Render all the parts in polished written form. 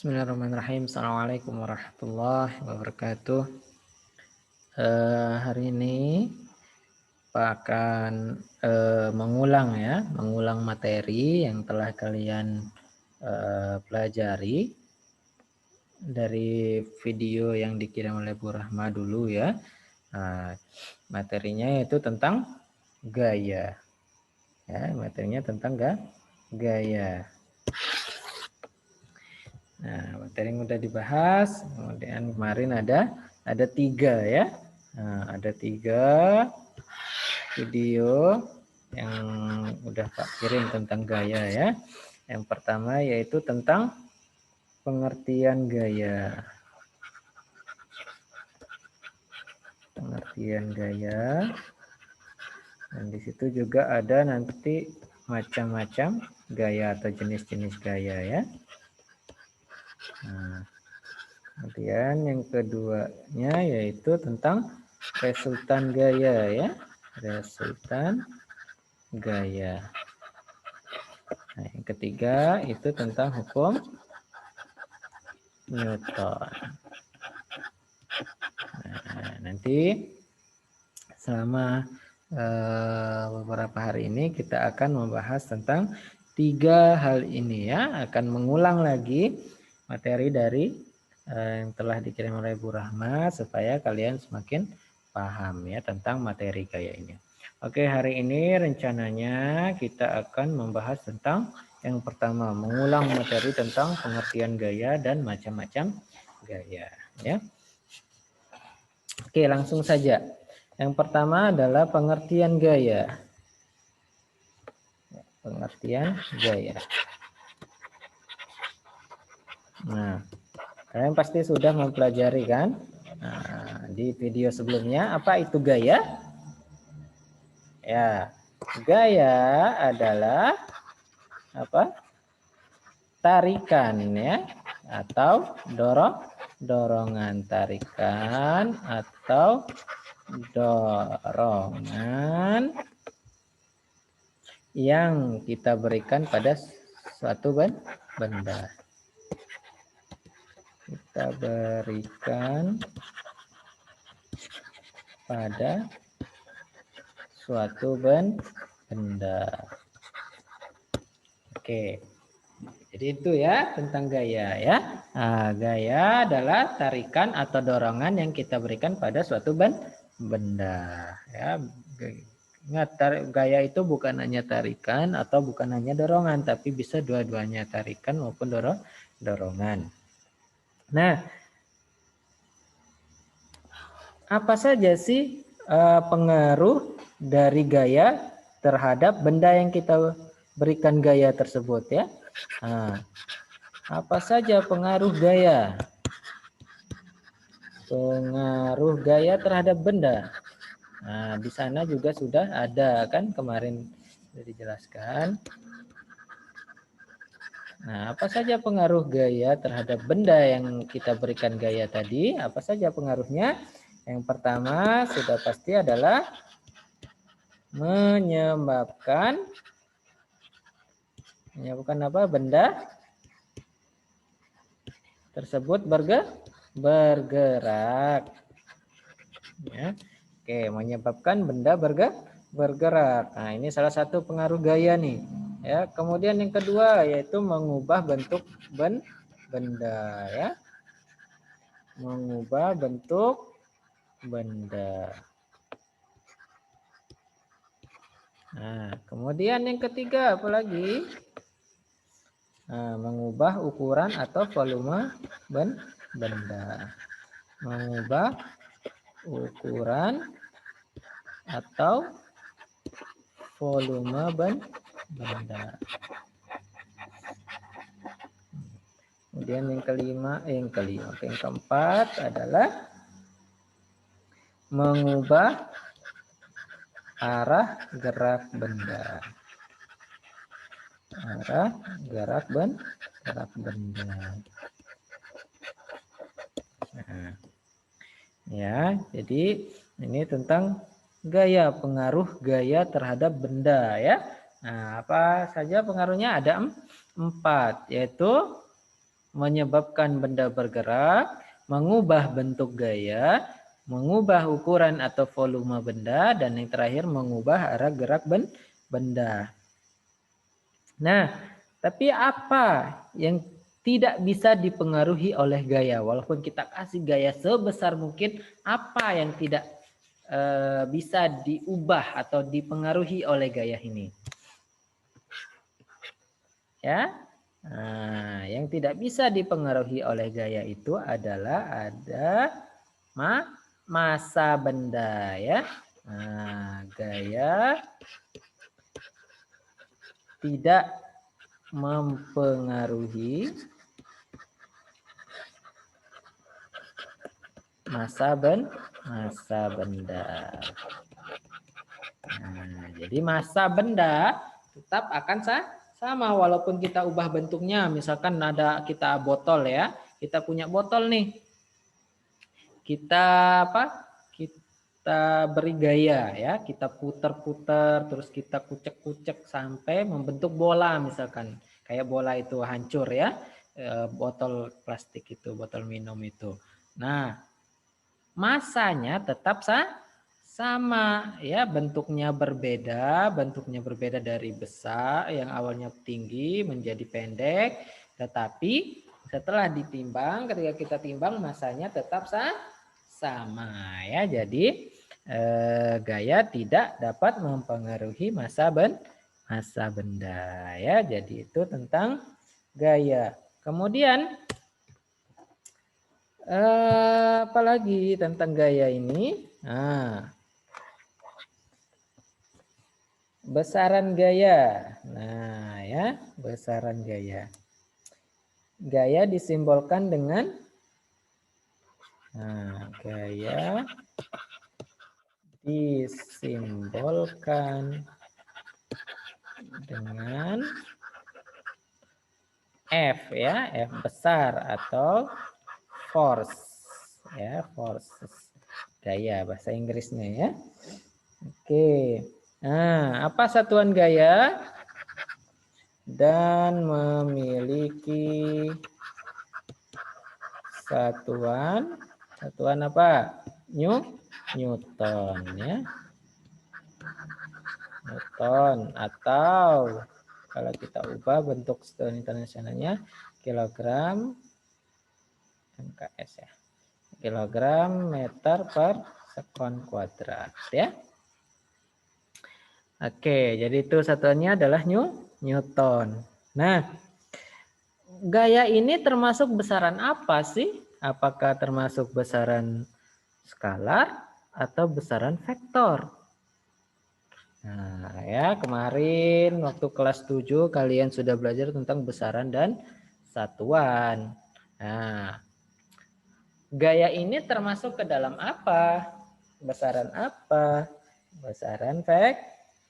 Bismillahirrahmanirrahim. Assalamualaikum warahmatullahi wabarakatuh. Hari ini Pak akan mengulang materi yang telah kalian pelajari dari video yang dikirim oleh Bu Rahma dulu ya. Materinya itu tentang gaya. Ya, materinya tentang gaya. Nah, materi yang udah dibahas, kemudian kemarin ada 3 ya. Nah, ada 3 video yang udah Pak kirim tentang gaya ya. Yang pertama yaitu tentang pengertian gaya. Pengertian gaya. Dan di situ juga ada nanti macam-macam gaya atau jenis-jenis gaya ya. Nah, kemudian yang keduanya yaitu tentang resultan gaya ya. Resultan gaya. Nah, yang ketiga itu tentang hukum Newton. Nah, nanti selama beberapa hari ini kita akan membahas tentang 3 hal ini ya. Akan mengulang lagi materi dari yang telah dikirim oleh Bu Rahma supaya kalian semakin paham ya tentang materi gaya ini. Oke, hari ini rencananya kita akan membahas tentang yang pertama, mengulang materi tentang pengertian gaya dan macam-macam gaya ya. Oke, langsung saja. Yang pertama adalah pengertian gaya. Pengertian gaya. Nah, kalian pasti sudah mempelajari kan? Nah, di video sebelumnya apa itu gaya? Ya, gaya adalah apa? Tarikan ya, atau dorongan, tarikan atau dorongan yang kita berikan pada suatu benda. Kita berikan pada suatu benda. Oke. Jadi itu ya tentang gaya ya. Nah, gaya adalah tarikan atau dorongan yang kita berikan pada suatu benda ya. Ingat, gaya itu bukan hanya tarikan atau bukan hanya dorongan, tapi bisa dua-duanya, tarikan maupun dorongan. Nah, apa saja sih pengaruh dari gaya terhadap benda yang kita berikan gaya tersebut ya? Nah, apa saja pengaruh gaya? Pengaruh gaya terhadap benda. Nah, di sana juga sudah ada kan kemarin sudah dijelaskan. Nah, apa saja pengaruh gaya terhadap benda yang kita berikan gaya tadi? Apa saja pengaruhnya? Yang pertama sudah pasti adalah menyebabkan apa? Benda tersebut bergerak. Ya. Oke, menyebabkan benda bergerak. Nah, ini salah satu pengaruh gaya nih. Ya, kemudian yang kedua yaitu mengubah bentuk benda ya. Mengubah bentuk benda. Nah, kemudian yang ketiga apa lagi? Nah, mengubah ukuran atau volume benda. Mengubah ukuran atau volume benda. Kemudian yang keempat adalah mengubah arah gerak benda. Arah gerak benda. Nah, ya, jadi ini tentang gaya, pengaruh gaya terhadap benda ya. Nah, apa saja pengaruhnya? Ada 4, yaitu menyebabkan benda bergerak, mengubah bentuk gaya, mengubah ukuran atau volume benda, dan yang terakhir mengubah arah gerak benda. Nah, tapi apa yang tidak bisa dipengaruhi oleh gaya? Walaupun kita kasih gaya sebesar mungkin, apa yang tidak bisa diubah atau dipengaruhi oleh gaya ini? Ya, nah, yang tidak bisa dipengaruhi oleh gaya itu adalah ada massa benda, ya. Nah, gaya tidak mempengaruhi massa benda. Nah, jadi massa benda tetap akan sama walaupun kita ubah bentuknya. Misalkan ada kita botol, ya, kita punya botol nih, kita kita beri gaya, ya, kita putar-putar terus kita kucek-kucek sampai membentuk bola, misalkan kayak bola itu hancur, ya, botol plastik itu, botol minum itu. Nah, massanya tetap sama, ya, bentuknya berbeda dari besar yang awalnya tinggi menjadi pendek, tetapi setelah ditimbang, ketika kita timbang massanya tetap sama, ya. Jadi gaya tidak dapat mempengaruhi massa benda, ya. Jadi itu tentang gaya. Kemudian apalagi tentang gaya ini? Nah, besaran gaya. Nah, ya, besaran gaya. Gaya disimbolkan dengan gaya disimbolkan dengan F, ya, F besar atau force, ya, forces. Gaya bahasa Inggrisnya, ya. Oke. Nah, apa satuan gaya? Dan memiliki satuan apa? Newton, ya. Newton, atau kalau kita ubah bentuk satuan internasionalnya kilogram MKS, ya. Kilogram meter per sekon kuadrat, ya. Oke, jadi itu satuannya adalah Newton. Nah, gaya ini termasuk besaran apa sih? Apakah termasuk besaran skalar atau besaran vektor? Nah, ya, kemarin waktu kelas 7 kalian sudah belajar tentang besaran dan satuan. Nah, gaya ini termasuk ke dalam apa? Besaran apa? Besaran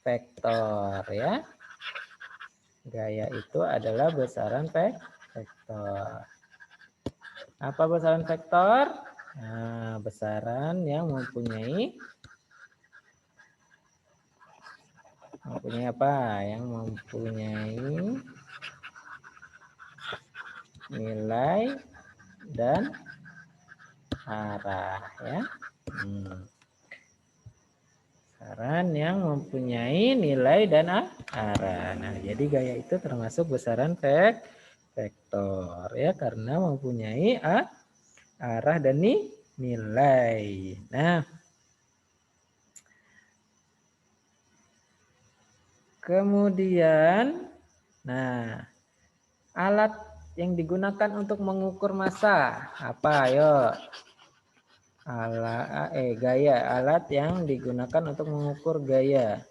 vektor, ya. Gaya itu adalah besaran vektor. Apa besaran vektor? Nah, besaran yang mempunyai apa? Yang mempunyai nilai dan arah, ya. Besaran yang mempunyai nilai dan arah. Nah, jadi gaya itu termasuk besaran vektor, ya, karena mempunyai arah dan nilai. Nah, kemudian, nah, alat yang digunakan untuk mengukur massa apa? Ayo. Gaya, alat yang digunakan untuk mengukur gaya.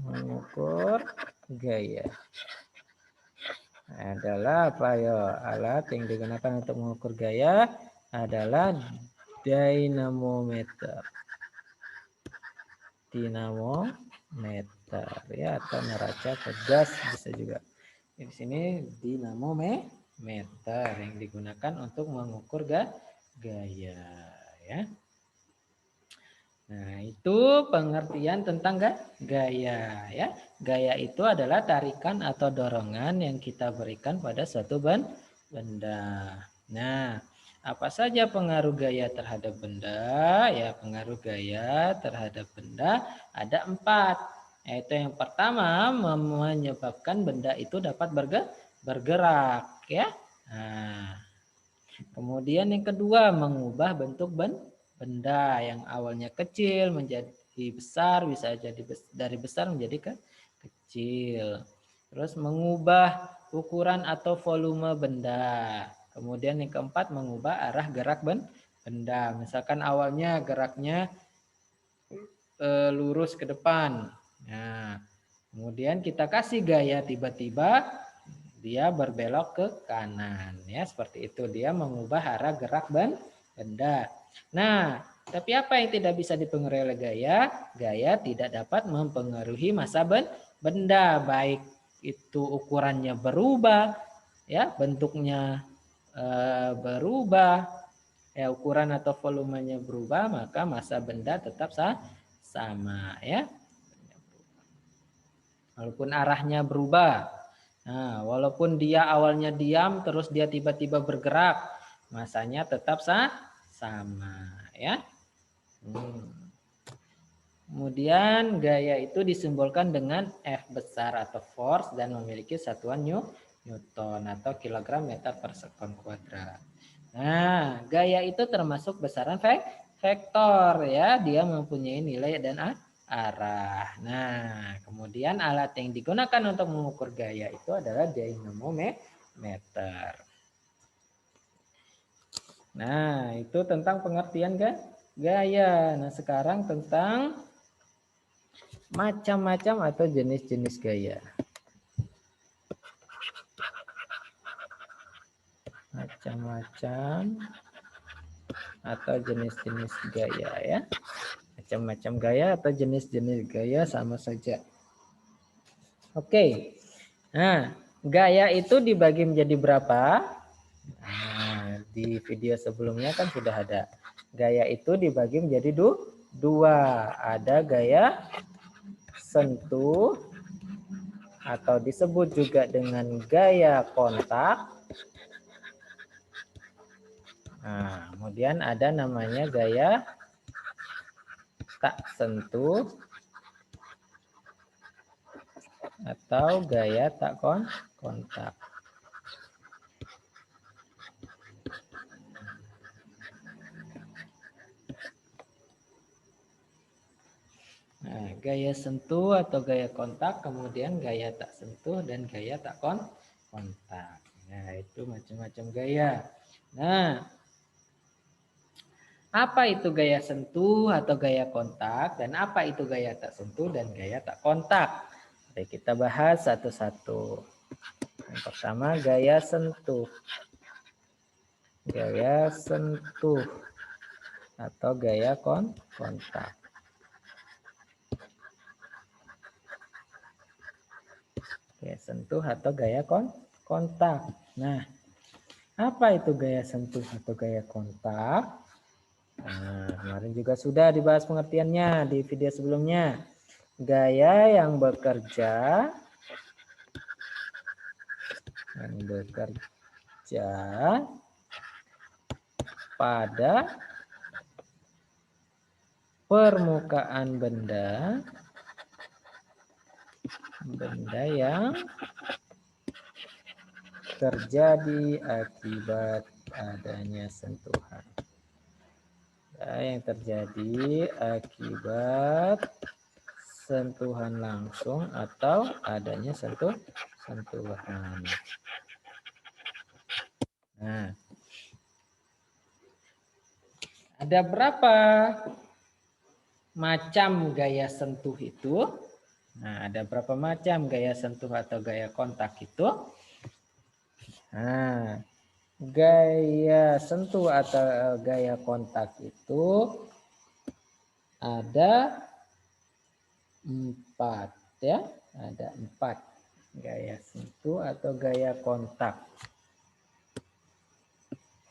Mengukur gaya adalah apa, ya? Alat yang digunakan untuk mengukur gaya adalah dinamometer. Dinamometer, ya, atau neraca pegas bisa juga. Di sini dinamometer yang digunakan untuk mengukur gaya, ya. Nah, itu pengertian tentang gaya ya. Gaya itu adalah tarikan atau dorongan yang kita berikan pada suatu benda. Nah, apa saja pengaruh gaya terhadap benda? Ya, pengaruh gaya terhadap benda ada 4. Yaitu yang pertama menyebabkan benda itu dapat bergerak ya. Nah, kemudian yang kedua mengubah bentuk benda yang awalnya kecil menjadi besar, bisa jadi dari besar menjadi kecil. Terus mengubah ukuran atau volume benda. Kemudian yang keempat mengubah arah gerak benda. Misalkan awalnya geraknya lurus ke depan. Nah, kemudian kita kasih gaya tiba-tiba dia berbelok ke kanan ya, seperti itu. Dia mengubah arah gerak benda. Nah, tapi apa yang tidak bisa dipengaruhi oleh gaya? Gaya tidak dapat mempengaruhi massa benda, baik itu ukurannya berubah ya, bentuknya berubah ya, ukuran atau volumenya berubah, maka massa benda tetap sama ya. Walaupun arahnya berubah. Nah, walaupun dia awalnya diam terus dia tiba-tiba bergerak, massanya tetap sama ya. Kemudian gaya itu disimbolkan dengan F besar atau force dan memiliki satuan Newton atau kilogram meter per sekon kuadrat. Nah, gaya itu termasuk besaran vektor ya, dia mempunyai nilai dan arah. Nah, kemudian alat yang digunakan untuk mengukur gaya itu adalah dinamometer. Nah, itu tentang pengertian gaya. Nah, sekarang tentang macam-macam atau jenis-jenis gaya. Macam-macam atau jenis-jenis gaya ya. Macam-macam gaya atau jenis-jenis gaya sama saja. Oke. Nah, gaya itu dibagi menjadi berapa? Nah, di video sebelumnya kan sudah ada. Gaya itu dibagi menjadi dua. Ada gaya sentuh atau disebut juga dengan gaya kontak. Nah, kemudian ada namanya gaya tak sentuh atau gaya tak kontak. Nah, gaya sentuh atau gaya kontak, kemudian gaya tak sentuh dan gaya tak kontak. Nah, itu macam-macam gaya. Nah, apa itu gaya sentuh atau gaya kontak dan apa itu gaya tak sentuh dan gaya tak kontak? Mari kita bahas satu-satu. Yang pertama gaya sentuh. Gaya sentuh atau gaya kontak. Gaya sentuh atau gaya kontak. Nah, apa itu gaya sentuh atau gaya kontak? Nah, kemarin juga sudah dibahas pengertiannya di video sebelumnya. Gaya yang bekerja pada permukaan benda yang terjadi akibat adanya sentuhan. Yang terjadi akibat sentuhan langsung atau adanya sentuhan. Nah, ada berapa macam gaya sentuh itu? Nah, ada berapa macam gaya sentuh atau gaya kontak itu? Nah, gaya sentuh atau gaya kontak itu ada 4 ya, ada 4 gaya sentuh atau gaya kontak.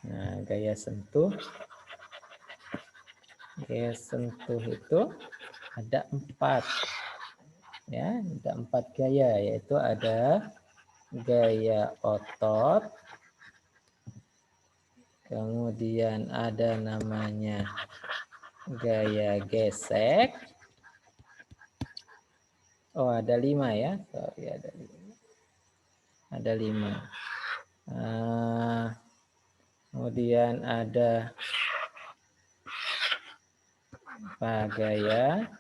Nah, gaya sentuh Gaya sentuh itu ada 4. Ya, ada 4 gaya, yaitu ada gaya otot, kemudian ada namanya gaya gesek. Oh, ada 5 ya, sorry, ada 5. Ada 5. Kemudian ada gaya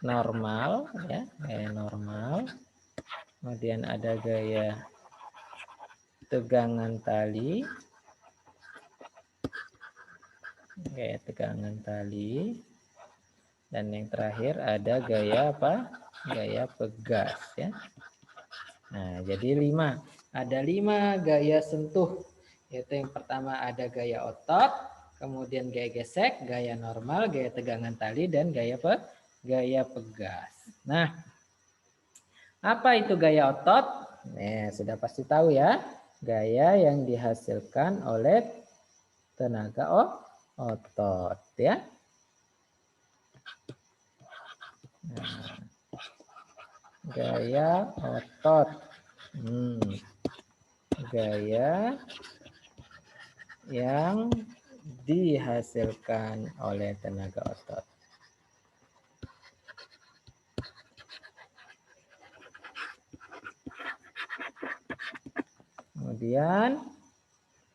normal, ya, gaya normal. Kemudian ada gaya tegangan tali, gaya tegangan tali. Dan yang terakhir ada gaya apa? Gaya pegas, ya. Nah, jadi 5. Ada 5 gaya sentuh. Yaitu yang pertama ada gaya otot, kemudian gaya gesek, gaya normal, gaya tegangan tali, dan gaya pegas. Nah, apa itu gaya otot? Nah, sudah pasti tahu ya. Gaya yang dihasilkan oleh tenaga otot, ya. Nah, gaya otot. Gaya yang dihasilkan oleh tenaga otot. Kemudian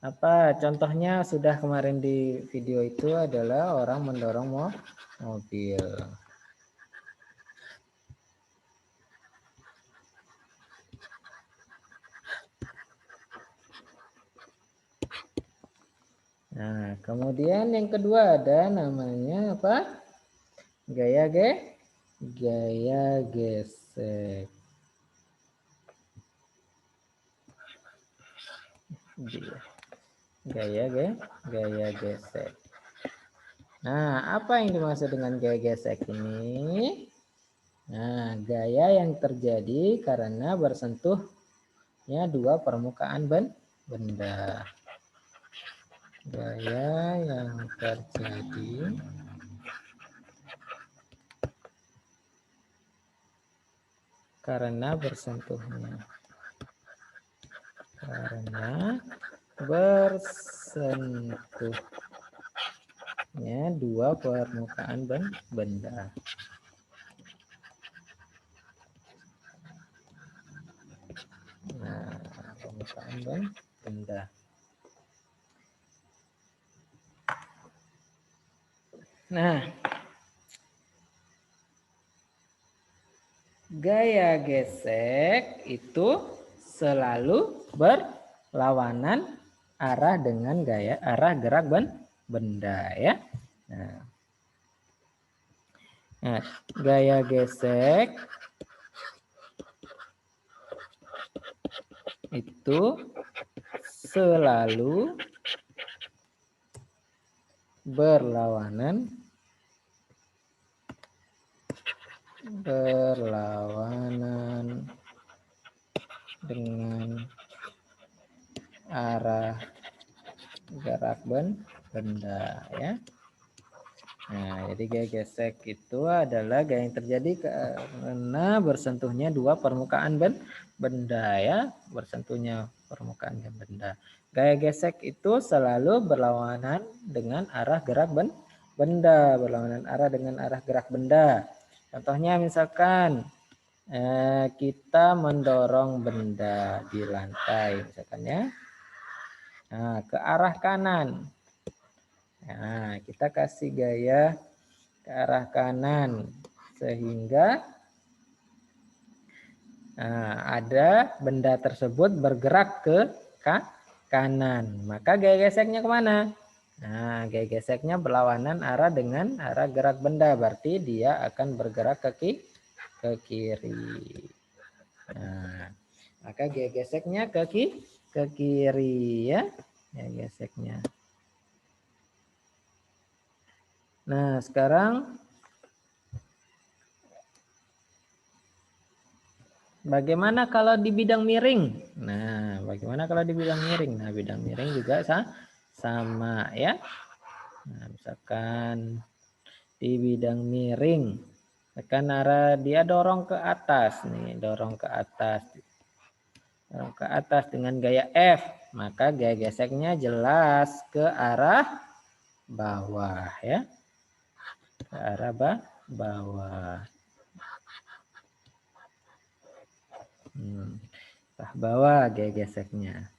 apa contohnya sudah kemarin di video itu adalah orang mendorong mobil. Nah, kemudian yang kedua ada namanya apa? Gaya gesek. Gaya gesek. Nah, apa yang dimaksud dengan gaya gesek ini? Nah, gaya yang terjadi karena bersentuhnya dua permukaan benda. Gaya yang terjadi karena bersentuhnya dua permukaan benda. Nah, permukaan benda. Nah, gaya gesek itu selalu berlawanan arah dengan arah gerak benda, ya. Nah, gaya gesek itu selalu berlawanan dengan arah gerak benda, ya. Nah, jadi gaya gesek itu adalah gaya yang terjadi karena bersentuhnya dua permukaan benda, ya, bersentuhnya permukaan benda. Gaya gesek itu selalu berlawanan dengan arah gerak benda, berlawanan arah dengan arah gerak benda. Contohnya misalkan kita mendorong benda di lantai, misalkan, ya. Nah, ke arah kanan. Nah, kita kasih gaya ke arah kanan sehingga ada benda tersebut bergerak ke kanan. Maka gaya geseknya kemana? Nah, gaya geseknya berlawanan arah dengan arah gerak benda. Berarti dia akan bergerak ke kiri. Nah, maka gaya geseknya ke kiri, ya. Gaya geseknya. Nah, sekarang bagaimana kalau di bidang miring? Nah, bagaimana kalau di bidang miring? Nah, bidang miring juga sama, ya. Nah, misalkan di bidang miring, tekan arah dia dorong ke atas nih, dorong ke atas. Dorong ke atas dengan gaya F, maka gaya geseknya jelas ke arah bawah ya. Ke arah bawah. Bawah gaya geseknya.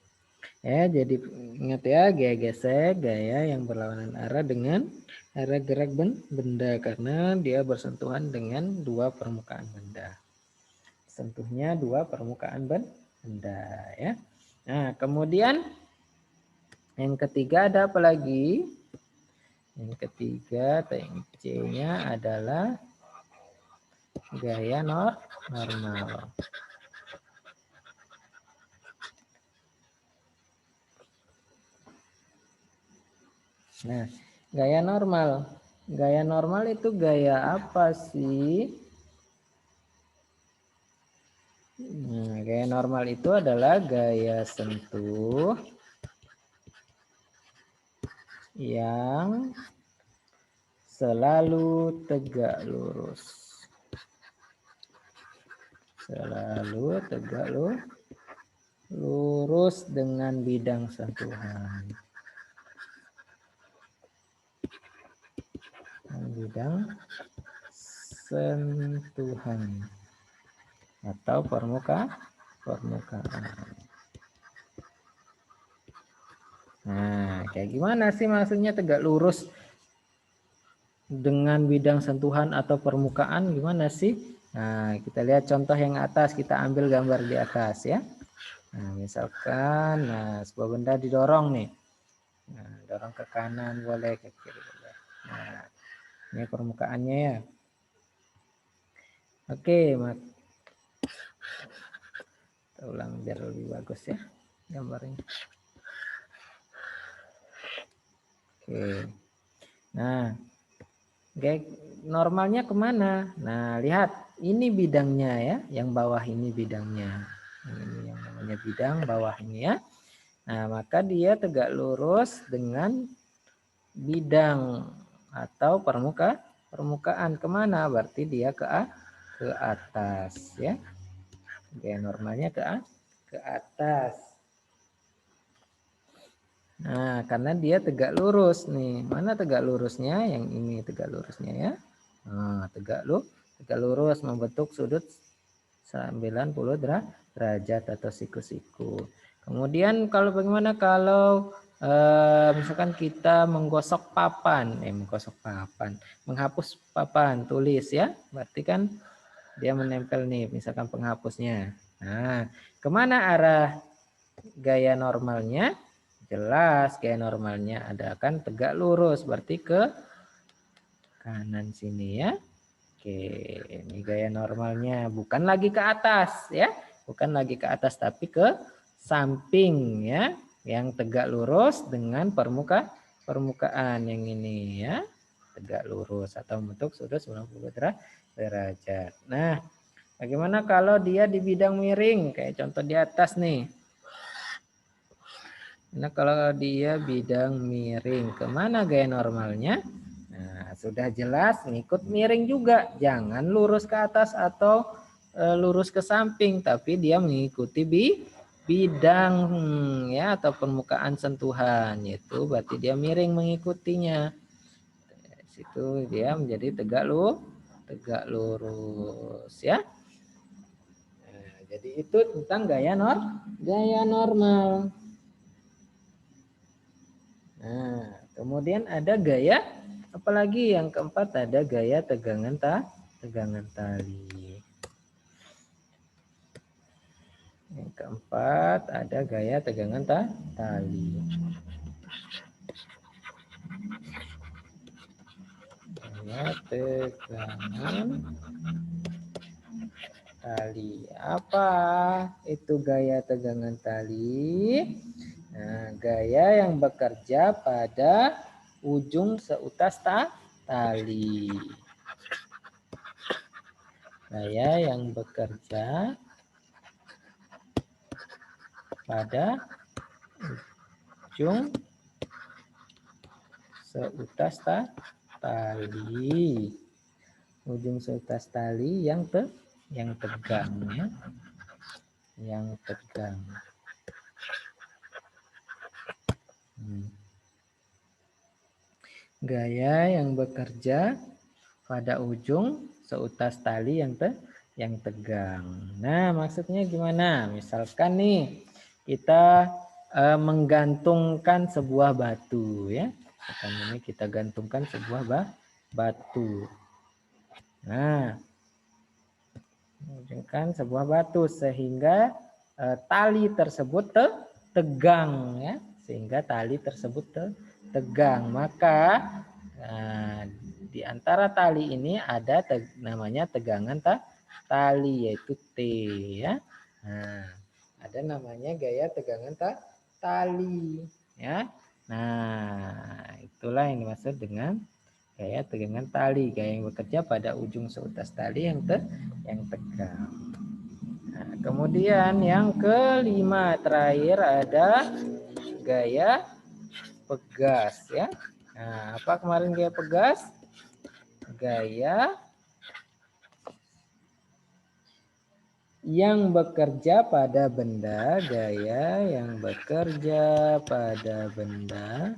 Ya, jadi ingat ya, gaya gesek, gaya yang berlawanan arah dengan arah gerak benda karena dia bersentuhan dengan dua permukaan benda. Sentuhnya dua permukaan benda ya. Nah, kemudian yang ketiga ada apa lagi? Yang ketiga, yang C-nya adalah gaya normal. Nah, gaya normal. Gaya normal itu gaya apa sih? Nah, gaya normal itu adalah gaya sentuh yang selalu tegak lurus. Selalu tegak lurus dengan bidang sentuhan. Bidang sentuhan atau permukaan. Nah, kayak gimana sih maksudnya tegak lurus dengan bidang sentuhan atau permukaan, gimana sih? Nah, kita lihat contoh yang atas, kita ambil gambar di atas ya. Nah, misalkan sebuah benda didorong nih. Nah, dorong ke kanan boleh, ke kiri boleh. Nah, ini permukaannya ya. Oke, kita ulang biar lebih bagus ya gambarnya. Oke. Nah, normalnya kemana? Nah, lihat ini bidangnya ya, yang bawah ini bidangnya. Ini yang namanya bidang bawah ini ya. Nah, maka dia tegak lurus dengan bidang atau permukaan kemana? Berarti dia ke atas ya. Gaya normalnya ke atas. Nah, karena dia tegak lurus nih. Mana tegak lurusnya? Yang ini tegak lurusnya ya. Nah, tegak lurus membentuk sudut 90 derajat atau siku-siku. Kemudian kalau bagaimana kalau misalkan kita menghapus papan tulis ya, berarti kan dia menempel nih, misalkan penghapusnya. Nah, kemana arah gaya normalnya? Jelas gaya normalnya ada kan tegak lurus, berarti ke kanan sini ya. Oke, ini gaya normalnya, bukan lagi ke atas ya, bukan lagi ke atas tapi ke samping ya, yang tegak lurus dengan permukaan yang ini ya, tegak lurus atau bentuk sudut 90 derajat. Nah, bagaimana kalau dia di bidang miring kayak contoh di atas nih? Nah, kalau dia bidang miring, kemana gaya normalnya? Nah, sudah jelas ngikut miring juga. Jangan lurus ke atas atau lurus ke samping, tapi dia mengikuti bidang ya atau permukaan sentuhan, yaitu berarti dia miring mengikutinya. Situ dia menjadi tegak lurus ya. Nah, jadi itu tentang gaya normal. Nah, kemudian ada gaya apalagi yang keempat, ada gaya tegangan tali. Yang keempat ada gaya tegangan tali. Gaya tegangan tali. Apa itu gaya tegangan tali? Nah, gaya yang bekerja pada ujung seutas tali. Gaya yang bekerja pada ujung seutas tali. Ujung seutas tali yang tegang ya. Yang tegang. Gaya yang bekerja pada ujung seutas tali yang tegang. Nah, maksudnya gimana? Misalkan nih kita menggantungkan sebuah batu ya. Misalkan ini kita gantungkan sebuah batu. Nah, menggantungkan sebuah batu sehingga tali tersebut tegang ya, sehingga tali tersebut tegang. Maka di antara tali ini ada namanya tegangan tali, yaitu T ya. Nah, ada namanya gaya tegangan tali ya. Nah, itulah yang dimaksud dengan gaya tegangan tali, gaya yang bekerja pada ujung seutas tali yang tegang. Nah, kemudian yang kelima terakhir ada gaya pegas ya. Nah, apa kemarin gaya pegas? Gaya yang bekerja pada benda, gaya yang bekerja pada benda,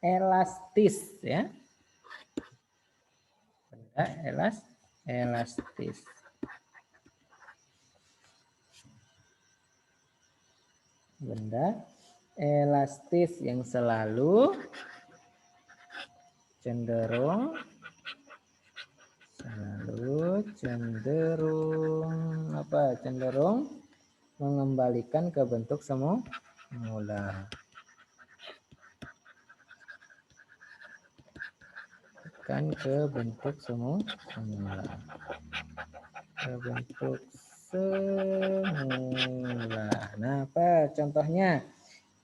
elastis ya. Benda elastis. Benda elastis yang selalu cenderung mengembalikan ke bentuk semula. Ke bentuk semula. Nah, apa contohnya?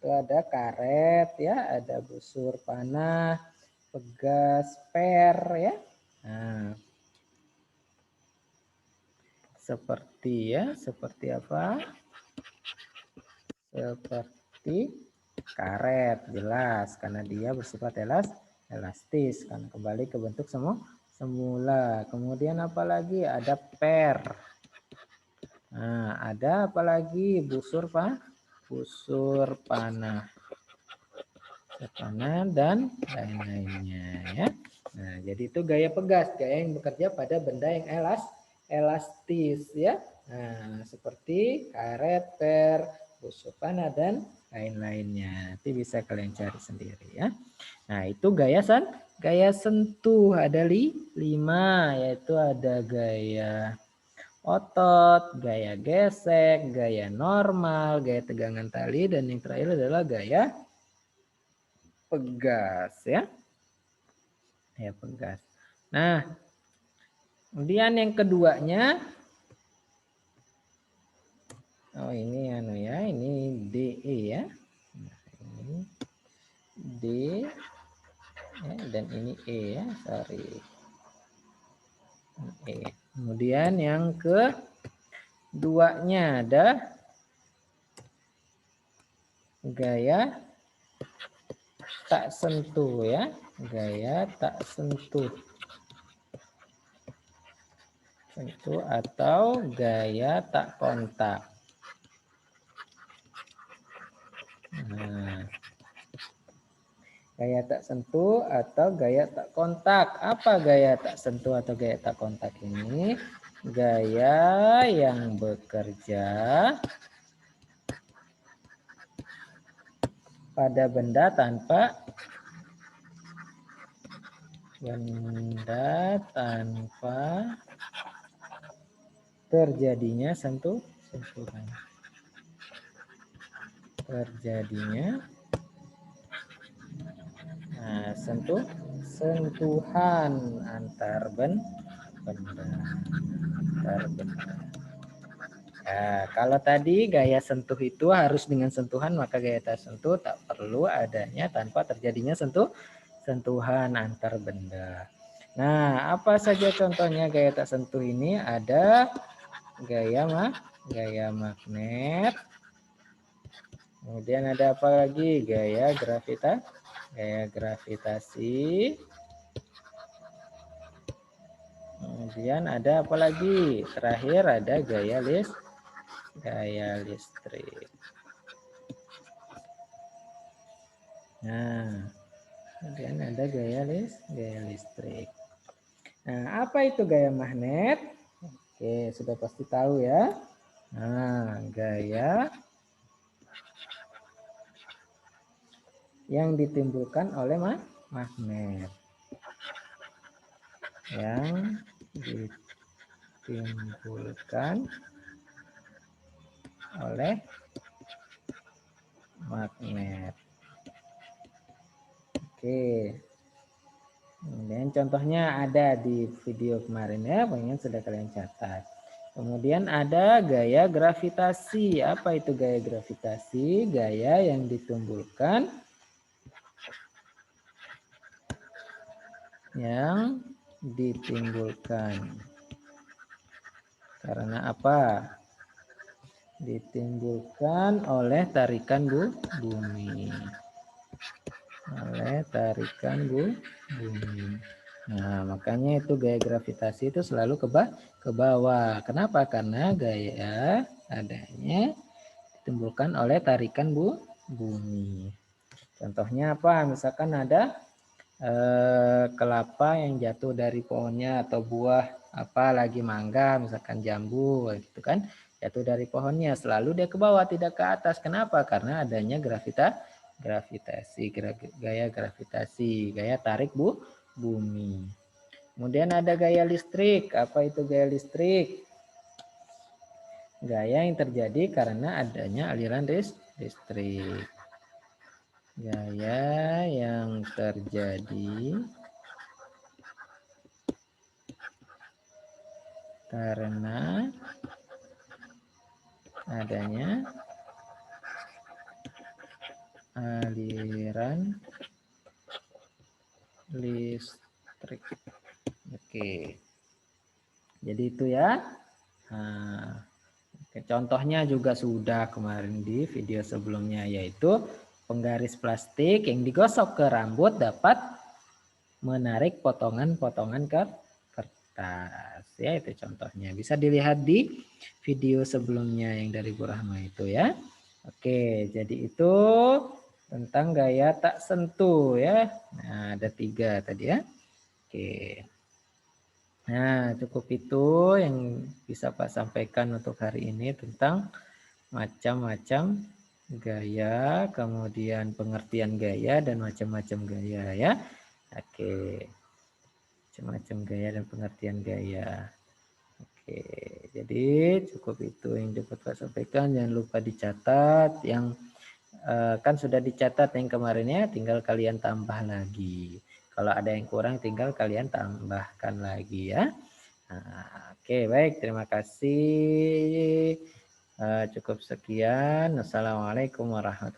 Itu ada karet ya, ada busur panah, pegas, per ya. Nah, seperti apa? Seperti karet, jelas karena dia bersifat elastis, kan kembali ke bentuk semula. Kemudian apalagi ada per. Nah, ada apalagi busur panah dan lain-lainnya ya. Nah, jadi itu gaya pegas, gaya yang bekerja pada benda yang elastis ya. Nah, seperti karet, per, busur panah dan lain-lainnya. Nanti bisa kalian cari sendiri ya. Nah, itu gaya sentuh ada 5, yaitu ada gaya otot, gaya gesek, gaya normal, gaya tegangan tali, dan yang terakhir adalah gaya pegas ya. Gaya pegas. Nah, kemudian yang keduanya, ini ini DE ya. Nah, ini D ya, dan ini E ya, sorry. E. Kemudian yang keduanya ada gaya tak sentuh ya, gaya tak sentuh atau gaya tak kontak. Nah, gaya tak sentuh atau gaya tak kontak. Apa gaya tak sentuh atau gaya tak kontak ini? Gaya yang bekerja pada benda tanpa terjadinya sentuhan. Sentuhan antar benda. Nah, kalau tadi gaya sentuh itu harus dengan sentuhan, maka gaya tak sentuh tak perlu adanya tanpa terjadinya sentuhan antar benda. Nah, apa saja contohnya gaya tak sentuh ini? Ada gaya gaya magnet. Kemudian ada apa lagi? Gaya gravitasi. Kemudian ada apa lagi? Terakhir ada gaya listrik. Nah, kemudian ada gaya listrik. Nah, apa itu gaya magnet? Oke, sudah pasti tahu ya. Nah, gaya yang ditimbulkan oleh magnet. Yang ditimbulkan oleh magnet. Oke. Kemudian contohnya ada di video kemarin ya, pengen sudah kalian catat. Kemudian ada gaya gravitasi. Apa itu gaya gravitasi? Gaya yang ditimbulkan karena apa? Ditimbulkan oleh tarikan bumi. Nah, makanya itu gaya gravitasi itu selalu ke bawah. Kenapa? Karena gaya adanya ditimbulkan oleh tarikan bumi. Contohnya apa? Misalkan ada kelapa yang jatuh dari pohonnya atau buah apa lagi mangga, misalkan jambu gitu kan, jatuh dari pohonnya, selalu dia ke bawah tidak ke atas. Kenapa? Karena adanya gravitasi, gaya gravitasi, gaya tarik bumi. Kemudian ada gaya listrik. Apa itu gaya listrik? Gaya yang terjadi karena adanya aliran listrik. Gaya yang terjadi karena adanya aliran listrik. Oke. Jadi itu ya. Nah, contohnya juga sudah kemarin di video sebelumnya, yaitu penggaris plastik yang digosok ke rambut dapat menarik potongan-potongan kertas. Ya, itu contohnya. Bisa dilihat di video sebelumnya yang dari Bu Rahma itu ya. Oke, jadi itu tentang gaya tak sentuh ya. Nah, ada 3 tadi ya. Oke. Nah, cukup itu yang bisa Pak sampaikan untuk hari ini tentang macam-macam gaya, kemudian pengertian gaya dan macam-macam gaya ya. Oke. Macam-macam gaya dan pengertian gaya. Oke, jadi cukup itu yang dapat Pak sampaikan. Jangan lupa dicatat yang kan sudah dicatat yang kemarinnya, tinggal kalian tambah lagi. Kalau ada yang kurang tinggal kalian tambahkan lagi ya. Nah, oke, baik, terima kasih. Cukup sekian. Assalamualaikum warahmatullahi wabarakatuh.